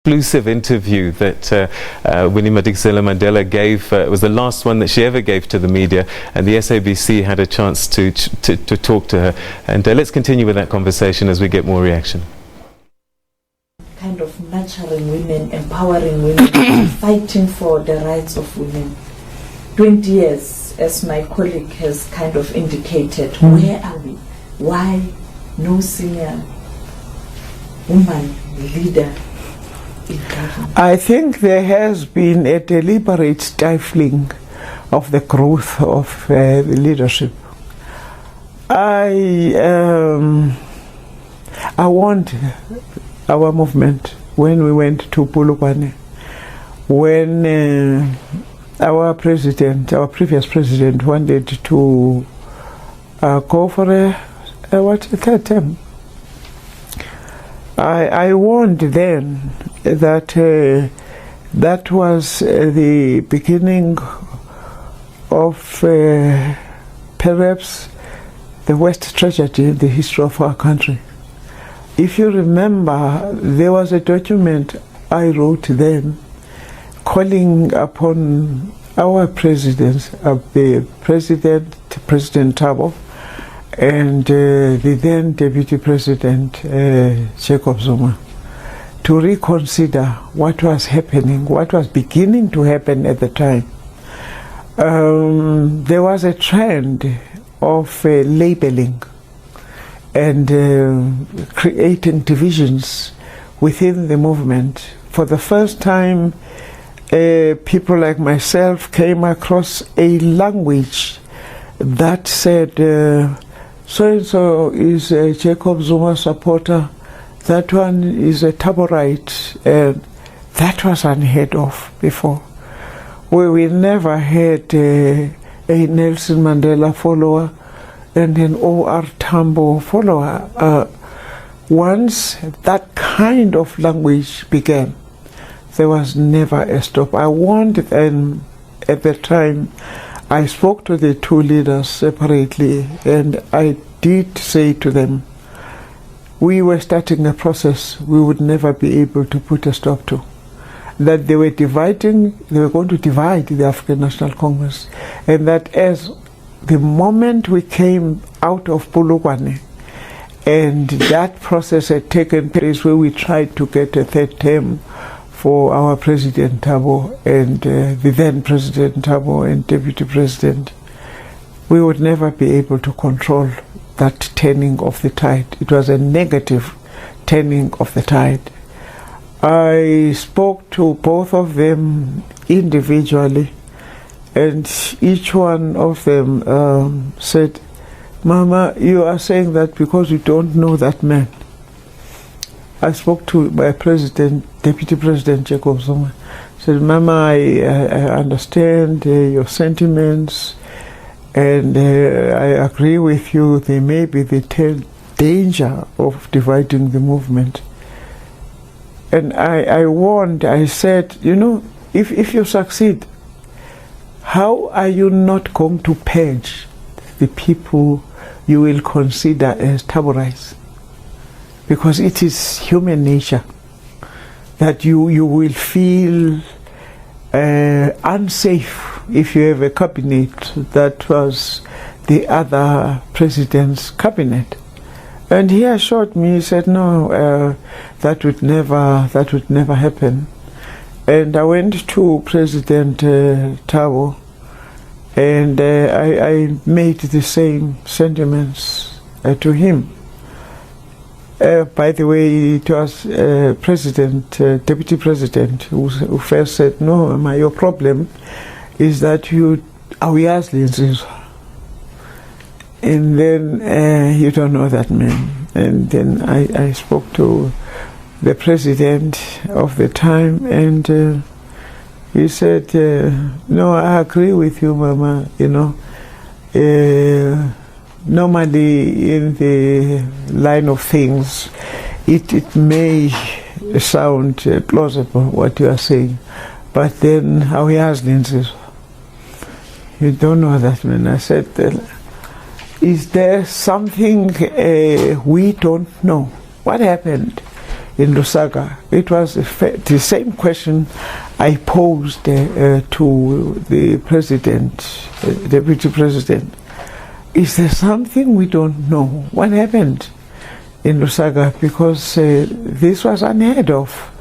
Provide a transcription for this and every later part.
Exclusive interview that Winnie Madikizela-Mandela gave was the last one that she ever gave to the media, and the SABC had a chance to talk to her. And let's continue with that conversation as we get more reaction. Kind of nurturing women, empowering women, fighting for the rights of women. 20 years, as my colleague has kind of indicated. Where are we? Why no senior woman leader? I think there has been a deliberate stifling of the growth of the leadership. I want our movement when we went to Polokwane, when our previous president wanted to go for a third term. I warned then that that was the beginning of perhaps the worst tragedy in the history of our country. If you remember, there was a document I wrote then calling upon our presidents, the President Thabo, and the then Deputy President Jacob Zuma, to reconsider what was happening, what was beginning to happen at the time. There was a trend of labeling and creating divisions within the movement. For the first time, people like myself came across a language that said, so-and-so is a Jacob Zuma supporter, that one is a Taborite, and that was unheard of before. We never had a Nelson Mandela follower and an O.R. Tambo follower. Once that kind of language began, there was never a stop. I warned them at the time. I spoke to the two leaders separately, and I did say to them, we were starting a process we would never be able to put a stop to. That they were going to divide the African National Congress, and that as the moment we came out of Polokwane, and that process had taken place where we tried to get a third term for our President Thabo and the then President Thabo and Deputy President, we would never be able to control that turning of the tide. It was a negative turning of the tide. I spoke to both of them individually, and each one of them said, Mama, you are saying that because you don't know that man. I spoke to my Deputy President Jacob Zuma. Said, Mama, I understand your sentiments, and I agree with you. There may be the danger of dividing the movement. And I warned, I said, you know, if you succeed, how are you not going to purge the people you will consider as Taborites? Because it is human nature that you will feel unsafe if you have a cabinet that was the other president's cabinet. And he assured me, he said, no, that would never happen. And I went to President Thabo, and I made the same sentiments to him. By the way, it was Deputy President who first said, no, Mama, your problem is that you are Yaslins. And then you don't know that man. And then I spoke to the president of the time, and he said, no, I agree with you, Mama, you know. Normally in the line of things, it may sound plausible what you are saying, but then how Yaslins, you don't know that man. I said, is there something we don't know? What happened? in Lusaka. It was the same question I posed to the president, deputy president. Is there something we don't know? What happened in Lusaka? Because this was unheard of.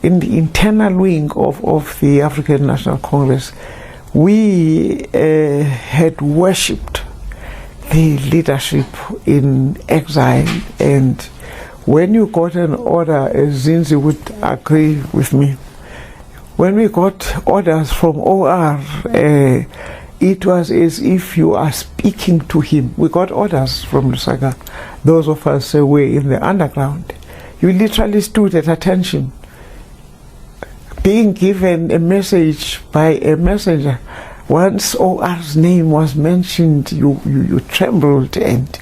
In the internal wing of the African National Congress, we had worshipped the leadership in exile, and when you got an order, as Zinzi would agree with me, when we got orders from OR, it was as if you are speaking to him. We got orders from Lusaka. Those of us were in the underground. You literally stood at attention, being given a message by a messenger. Once OR's name was mentioned, you trembled and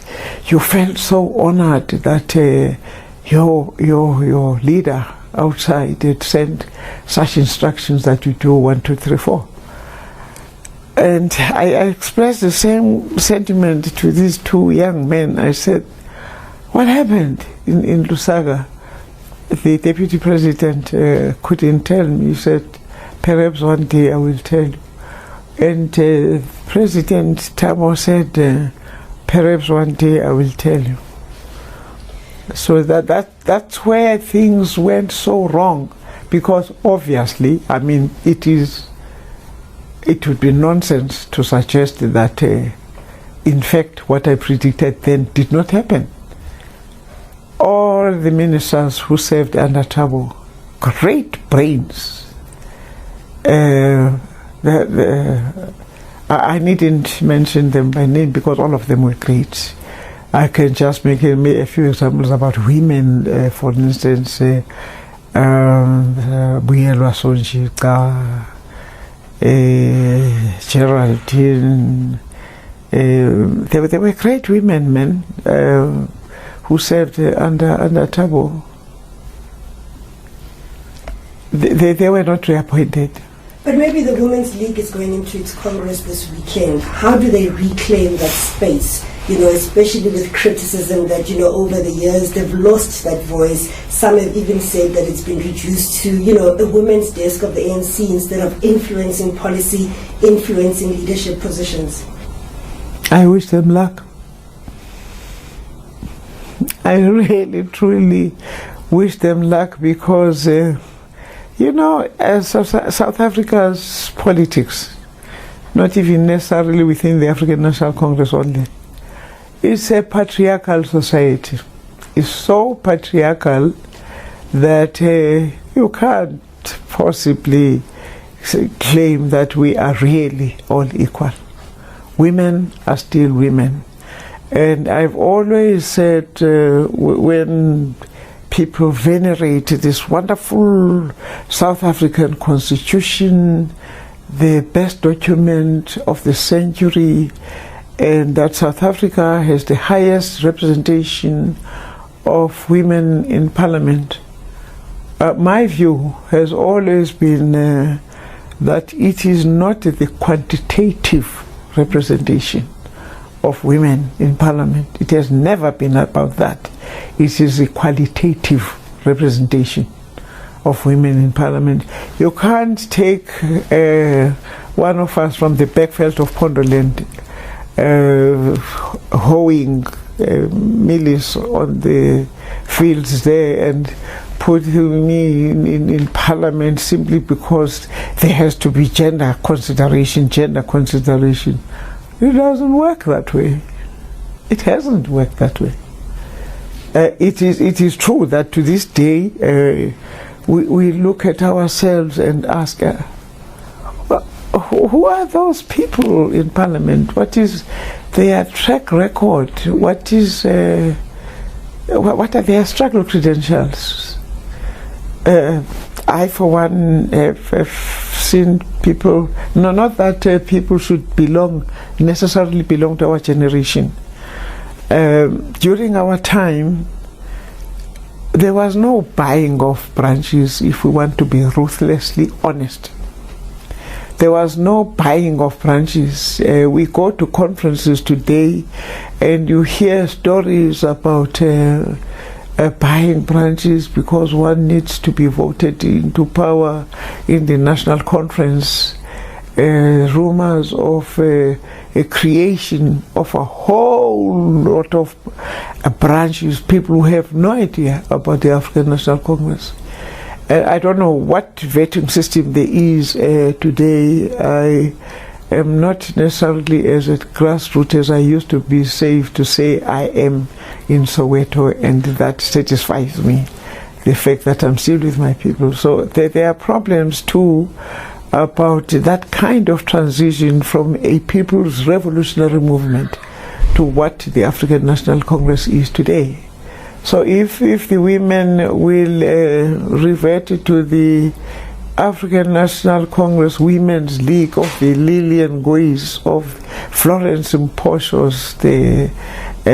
you felt so honored that your leader outside had sent such instructions that you do 1, 2, 3, 4. And I expressed the same sentiment to these two young men. I said, what happened in Lusaka? The deputy president couldn't tell me. He said, perhaps one day I will tell you. And President Thabo said, perhaps one day I will tell you. So that's where things went so wrong, because obviously, I mean, it would be nonsense to suggest that, in fact, what I predicted then did not happen. All the ministers who served under Thabo, great brains. I needn't mention them by name because all of them were great. I can just make a few examples about women, for instance, Buyelwa Sonjika, Geraldine. They were great women, men, who served under Thabo. They were not reappointed. But maybe the Women's League is going into its Congress this weekend. How do they reclaim that space? You know, especially with criticism that, you know, over the years they've lost that voice. Some have even said that it's been reduced to, you know, a women's desk of the ANC instead of influencing policy, influencing leadership positions. I wish them luck. I really, truly wish them luck because, you know, South Africa's politics, not even necessarily within the African National Congress only, it's a patriarchal society. It's so patriarchal that you can't possibly claim that we are really all equal. Women are still women. And I've always said when people venerate this wonderful South African Constitution, the best document of the century, and that South Africa has the highest representation of women in Parliament. My view has always been that it is not the quantitative representation of women in Parliament. It has never been about that. It is a qualitative representation of women in Parliament. You can't take one of us from the backveld of Pondoland hoeing millies on the fields there and put me in Parliament simply because there has to be gender consideration. It doesn't work that way. It hasn't worked that way. It is true that to this day we look at ourselves and ask, who are those people in Parliament? What is their track record? What are their struggle credentials? I, for one, have seen people, no, not that people should necessarily belong to our generation. During our time, there was no buying of branches, if we want to be ruthlessly honest. There was no buying of branches. We go to conferences today and you hear stories about buying branches because one needs to be voted into power in the national conference. Rumors of a creation of a whole lot of branches, people who have no idea about the African National Congress. I don't know what vetting system there is today. I am not necessarily as a grassroots as I used to be safe to say I am in Soweto, and that satisfies me, the fact that I'm still with my people. So there are problems too about that kind of transition from a people's revolutionary movement to what the African National Congress is today. So if the women will revert to the African National Congress Women's League of the Lillian Goys, of Florence Mposhos, the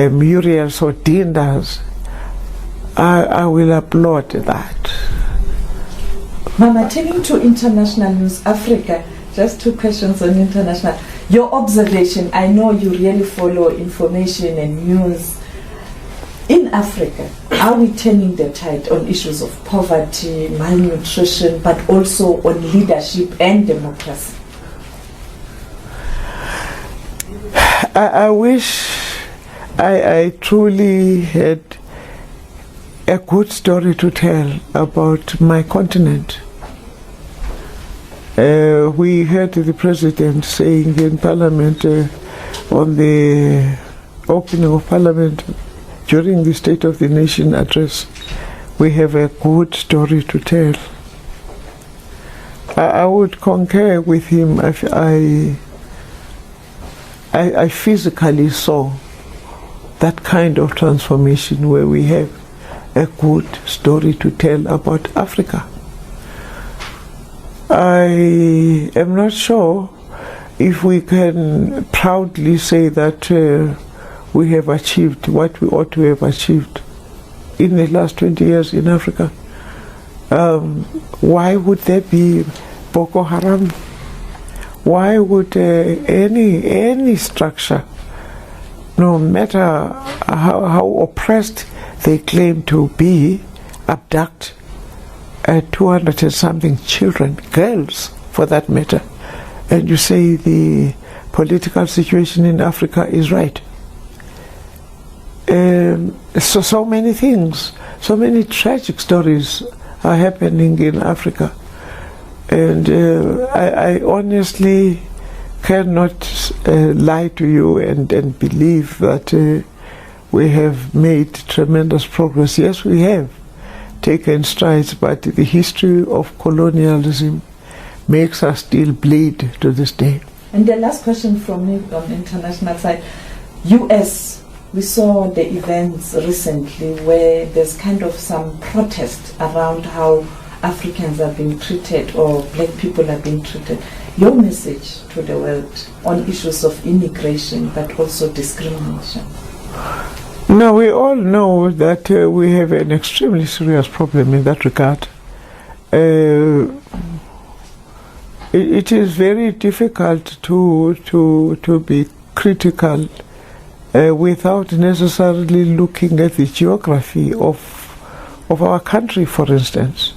Muriel Sodindas, I will applaud that. Mama, turning to international news, Africa, just 2 questions on international. Your observation, I know you really follow information and news. In Africa, are we turning the tide on issues of poverty, malnutrition, but also on leadership and democracy? I wish I truly had a good story to tell about my continent. We heard the president saying in Parliament on the opening of Parliament during the State of the Nation address, we have a good story to tell. I would concur with him. I physically saw that kind of transformation where we have a good story to tell about Africa. I am not sure if we can proudly say that we have achieved what we ought to have achieved in the last 20 years in Africa. Why would there be Boko Haram? Why would any structure, no matter how oppressed they claim to be, abduct 200 and something children, girls for that matter, and you say the political situation in Africa is right? So many things, so many tragic stories are happening in Africa, and I honestly cannot lie to you and believe that we have made tremendous progress. Yes, we have taken strides, but the history of colonialism makes us still bleed to this day. And the last question from me on the international side, US, we saw the events recently where there's kind of some protest around how Africans are being treated or black people are being treated. Your message to the world on issues of immigration but also discrimination? Now, we all know that we have an extremely serious problem in that regard. It is very difficult to be critical without necessarily looking at the geography of our country, for instance.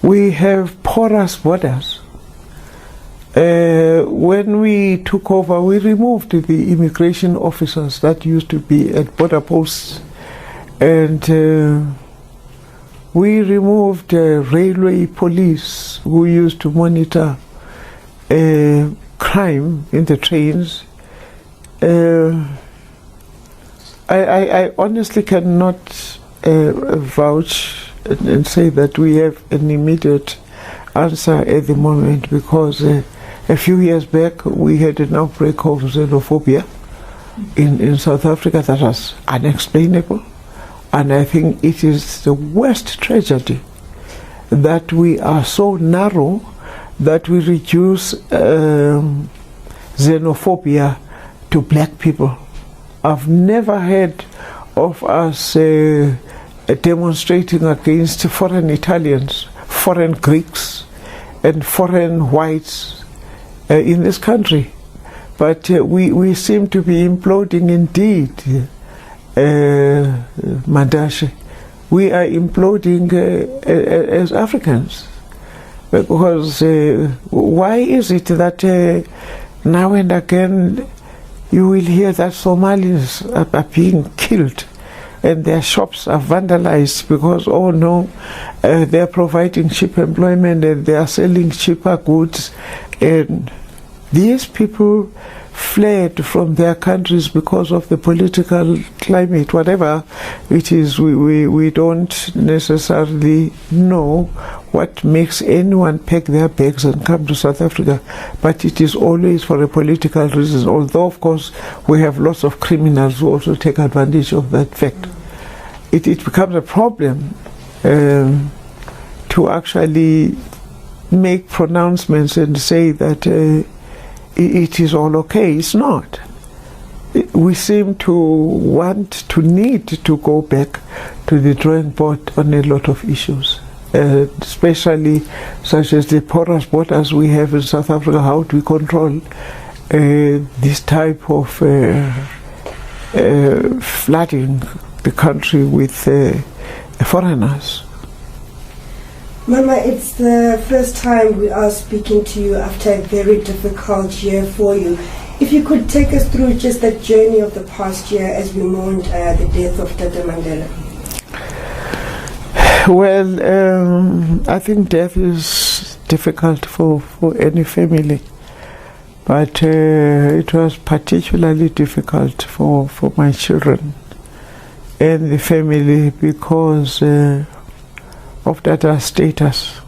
We have porous borders. When we took over, we removed the immigration officers that used to be at border posts, and we removed railway police who used to monitor crime in the trains. I honestly cannot vouch and say that we have an immediate answer at the moment, because a few years back we had an outbreak of xenophobia in South Africa that was unexplainable, and I think it is the worst tragedy that we are so narrow that we reduce xenophobia to black people. I've never heard of us demonstrating against foreign Italians, foreign Greeks, and foreign whites in this country. But we seem to be imploding indeed, Mandashe. we are imploding as Africans. Because why is it that now and again you will hear that Somalis are being killed and their shops are vandalized because, oh no, they are providing cheap employment and they are selling cheaper goods, and these people fled from their countries because of the political climate, whatever it is. We don't necessarily know what makes anyone pack their bags and come to South Africa, but it is always for a political reason, although of course we have lots of criminals who also take advantage of that fact. It becomes a problem to actually make pronouncements and say that it is all okay. It's not. We seem to need to go back to the drawing board on a lot of issues, especially such as the porous borders we have in South Africa. How do we control this type of flooding the country with foreigners? Mama, it's the first time we are speaking to you after a very difficult year for you. If you could take us through just the journey of the past year as we mourned the death of Tata Mandela. Well, I think death is difficult for any family, but it was particularly difficult for my children and the family because of that status,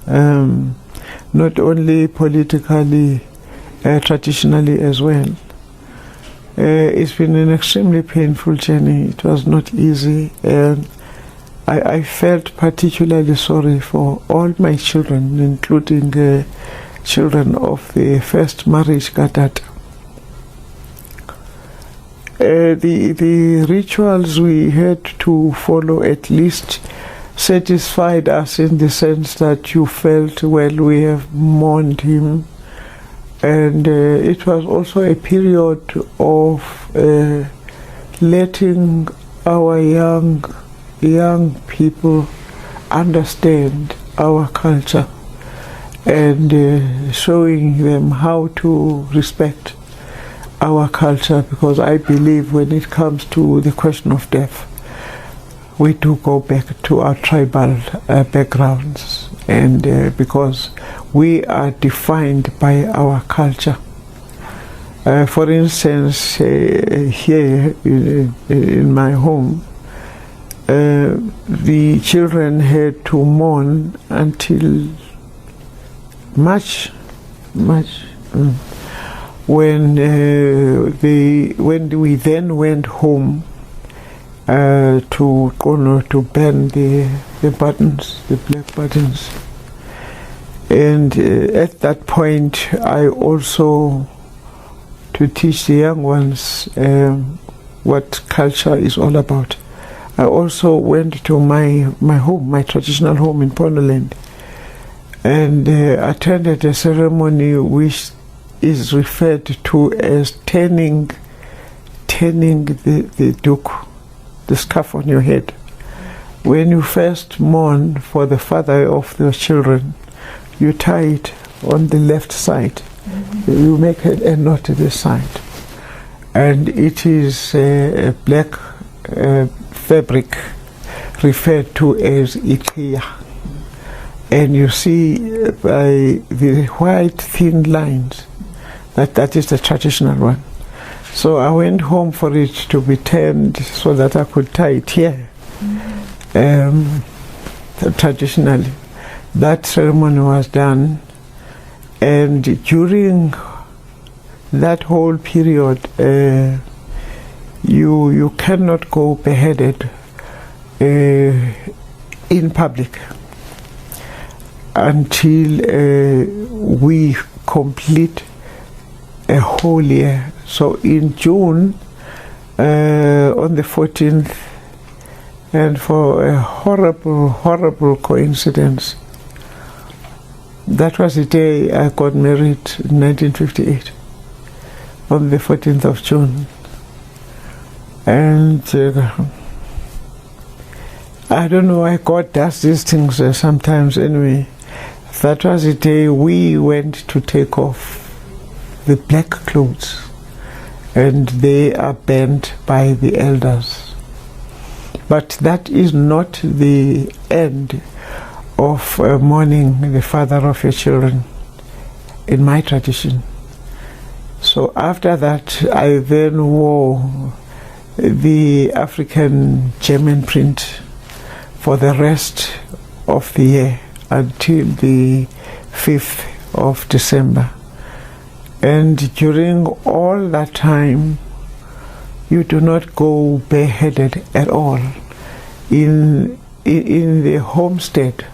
not only politically, traditionally as well. It's been an extremely painful journey. It was not easy, and I felt particularly sorry for all my children, including children of the first marriage, Katata. The rituals we had to follow at least satisfied us in the sense that you felt, well, we have mourned him, and it was also a period of letting our young people understand our culture and showing them how to respect our culture, because I believe when it comes to the question of death, we do go back to our tribal backgrounds, and because we are defined by our culture. For instance, here in my home, the children had to mourn until March, when we then went home to burn the buttons, the black buttons. And at that point, I also, to teach the young ones what culture is all about, I also went to my home, my traditional home in Ponoland, and attended a ceremony which is referred to as turning the duke, the scarf on your head. When you first mourn for the father of the children, you tie it on the left side. You make a knot at the side, and it is a black fabric referred to as ikia, and you see by the white thin lines that is the traditional one. So I went home for it to be turned so that I could tie it here. Traditionally, that ceremony was done, and during that whole period, you cannot go beheaded in public until we complete a whole year. So in June, on the 14th, and for a horrible coincidence, that was the day I got married in 1958, on the 14th of June. And I don't know why God does these things sometimes anyway. That was the day we went to take off the black clothes, and they are banned by the elders. But that is not the end of mourning the father of your children in my tradition. So after that, I then wore the African German print for the rest of the year until the 5th of December. And during all that time, you do not go bareheaded at all. In the homestead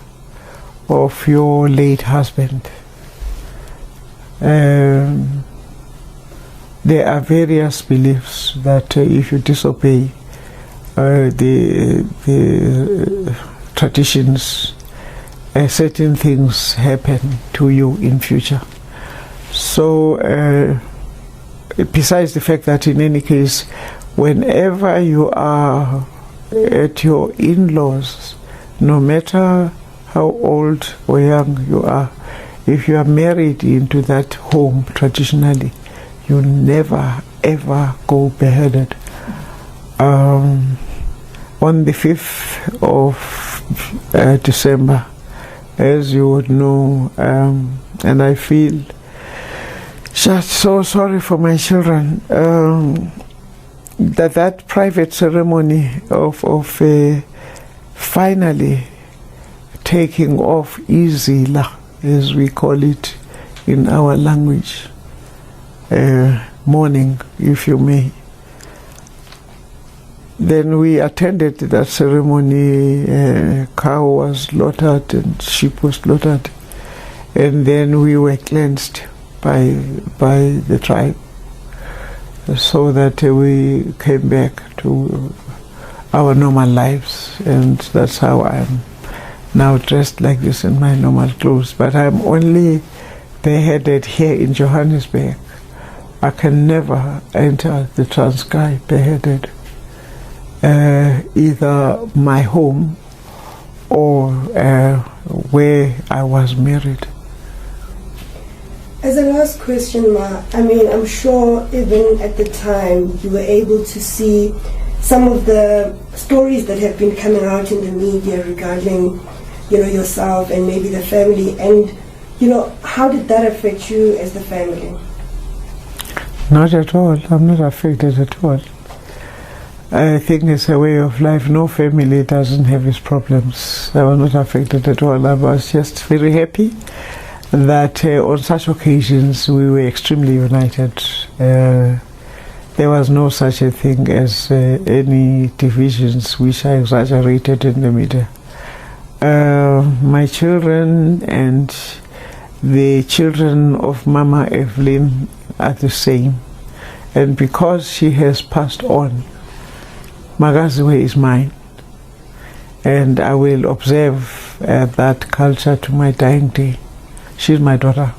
of your late husband, there are various beliefs that if you disobey the traditions, certain things happen to you in future. So besides the fact that in any case, whenever you are at your in-laws, no matter how old or young you are, if you are married into that home traditionally, you never ever go bareheaded. On the 5th of December, as you would know, and I feel just so sorry for my children, that private ceremony of finally taking off izila, as we call it in our language, mourning, if you may. Then we attended that ceremony. Cow was slaughtered and sheep was slaughtered, and then we were cleansed by the tribe, so that we came back to our normal lives, and that's how I'm now dressed like this in my normal clothes. But I'm only bareheaded here in Johannesburg. I can never enter the Transkei bareheaded, either my home or where I was married. As a last question, Ma, I mean, I'm sure even at the time you were able to see some of the stories that have been coming out in the media regarding, yourself and maybe the family, and, how did that affect you as the family? Not at all. I'm not affected at all. I think it's a way of life. No family doesn't have its problems. I was not affected at all. I was just very happy that on such occasions we were extremely united. There was no such a thing as any divisions which are exaggerated in the media. My children and the children of Mama Evelyn are the same, and because she has passed on, Magaziwe is mine, and I will observe that culture to my dying day. She's my daughter.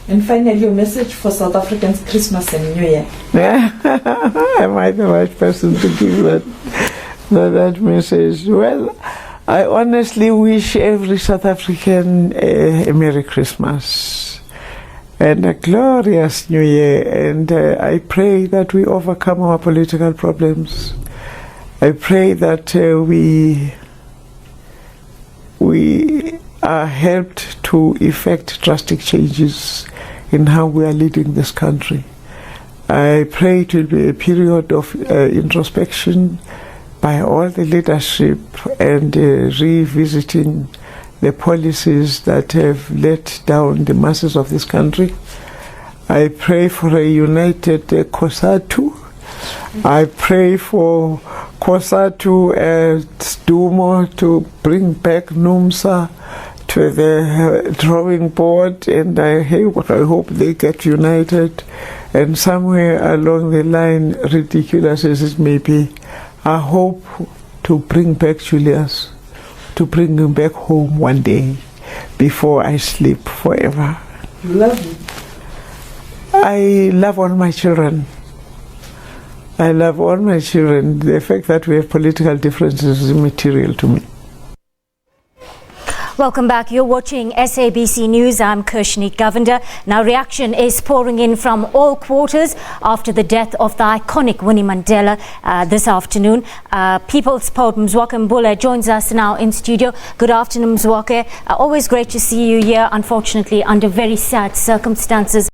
And finally, your message for South Africans, Christmas and New Year. Am I the right person to give that message? Well, I honestly wish every South African a Merry Christmas and a glorious New Year. And I pray that we overcome our political problems. I pray that we are helped to effect drastic changes in how we are leading this country. I pray it will be a period of introspection by all the leadership and revisiting the policies that have let down the masses of this country. I pray for a united COSATU. I pray for COSATU Dumo to bring back NUMSA to the drawing board, and I hope they get united, and somewhere along the line, ridiculous as it may be, I hope to bring back Julius, to bring him back home one day before I sleep forever. You love him? I love all my children. I love all my children. The fact that we have political differences is immaterial to me. Welcome back. You're watching SABC News. I'm Kirshni Govender. Now, reaction is pouring in from all quarters after the death of the iconic Winnie Mandela this afternoon. People's Poet Mzwakhe Mbule joins us now in studio. Good afternoon, Mzwakhe. Always great to see you here, unfortunately, under very sad circumstances.